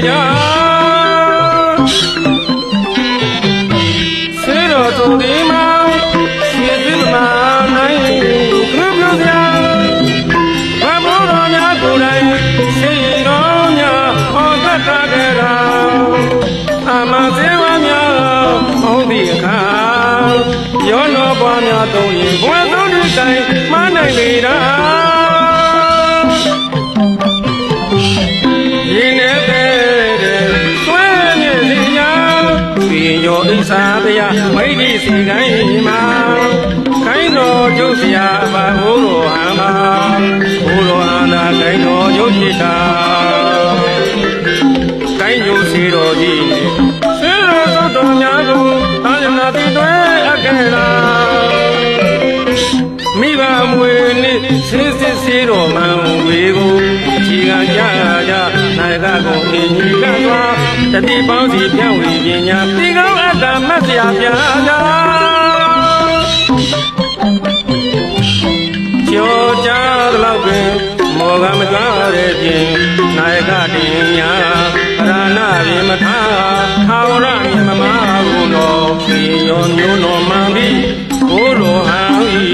ကြဆေးတော်သူဒီမှာရွှေသစ်မှာနိုင်သူပြုစရာဘာဘုရောများကိုယ်တိုင်စိတ်တော်များဟောတတ်ကြတာအမစေဝများဟောဒီအခါရောတော်ပွားများသုံးရင်ဘွယ်သုံးဒီတိုင်းမနိုင်လေတာရင်းနေတဲ့သွဲမြည်စီညာပြင်ရောဣစာတရားမိတ်ဒီစီကိုင်းမှာခိုင်းတော်ကျုပ်စရာဘာဘိုးတော်ဟံမှာဘိုးတော်အာနာခိုင်းတော်ကျုပ်ဖြစ်တာကိုင်းကျုပ်စီတော်ကြီးဆေးတော်သုတ်တော်များကိုသာယနာတိတွေအကဲလာမိဘမွေနှင့်ဆေးစစ်စေတော်မှန်ဝေကိုအခြေခံကြကြနိုင်ကကိုအင်းကြီးကသွားတတိပေါင်းစီပြောင်းဝေပညာတိကောင်းအတ္တမတ်စရာပြာကြကြောကြတော့ပင်မောကမကြတဲ့ပြင်နိုင်ကတင်ညာပရဏရေမထားထာဝရမြမမကိုတော်ပြေရောမျိုးတော်မှန်ပြီးဘိုးတော်ဟံဤ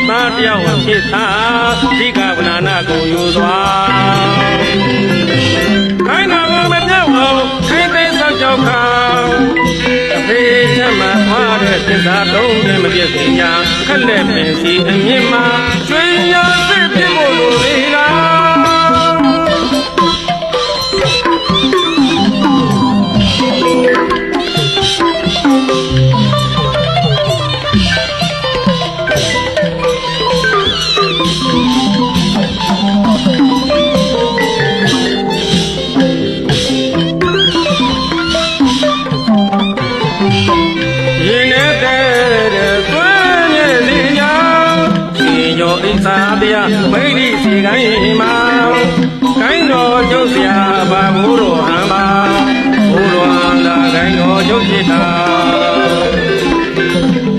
သာတယောက်ဖြစ်သာဒီကဗနာနာကိုယူစွာခိုင်းတော်ကိုမပြောက်အောင်ခိုင်းသိစောက်ကြောက်ခါအဖေချက်မှထွားတဲ့သစ္စာသုံးခြင်းမပြည့်စင်ညာခက်လက်ပင်စီအမြင့်မှာကျွေးရစစ်ဖြစ်ဖို့လိုလေလားတရားမိတ်ဒီစီကိုင်းမှာကိုင်းတော်ကျုပ်စရာဘာဘိုးတော်ဟံမှာဘိုးတော်ဟံလာကိုင်းတော်ကျုပ်ဖြစ်တာ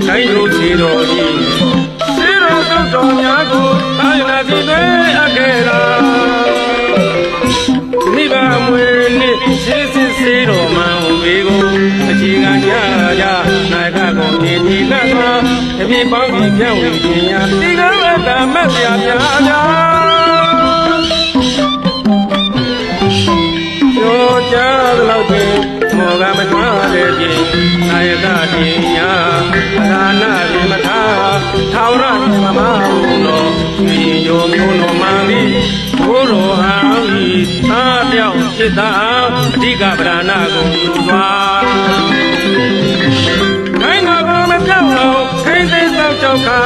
ကိုင်းတို့စီတော်ကြီးစီတော်သုတ်တော်များကိုသာယနာစီတွေအကဲလာမိဘမွေနှင့်ရှင်းစစ်စီတော်မှန်ဝေကိုအခြေခံကြကြနိုင်ကကိုဒီဒီကသွားတပြည့်ပေါင်းပြီးပြောင်းဝင်ပညာတိကောင်းအတ္တမတ်စရာပြာကြကြောကြတော့ပင်မောကမကြတဲ့ပြင်နိုင်ကတင်ညာအရာနာရေမထားထာဝရမမဟုတော်ဒီယောမျိုးတော်မှန်ပြီးဘိုးတော်ဟံဤသာတယောက်ဖြစ်သာအဓိကဗရဏကိုယူသွားခိုင်းတော်ကိုမပြောက်အောင်ခိုင်းသိစောက်ကြောက်ခါ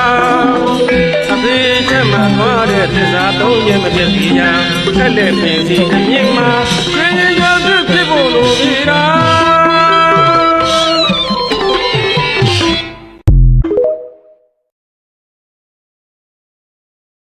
အဖေချက်မှသွားတဲ့သစ္စာသုံးခြင်းမပြည့်စည်ညာဆက်လက်ပင်စီအမြင့်မှာရှင်ရည်ရည်ဖြစ်ဖို့လိုပြီလား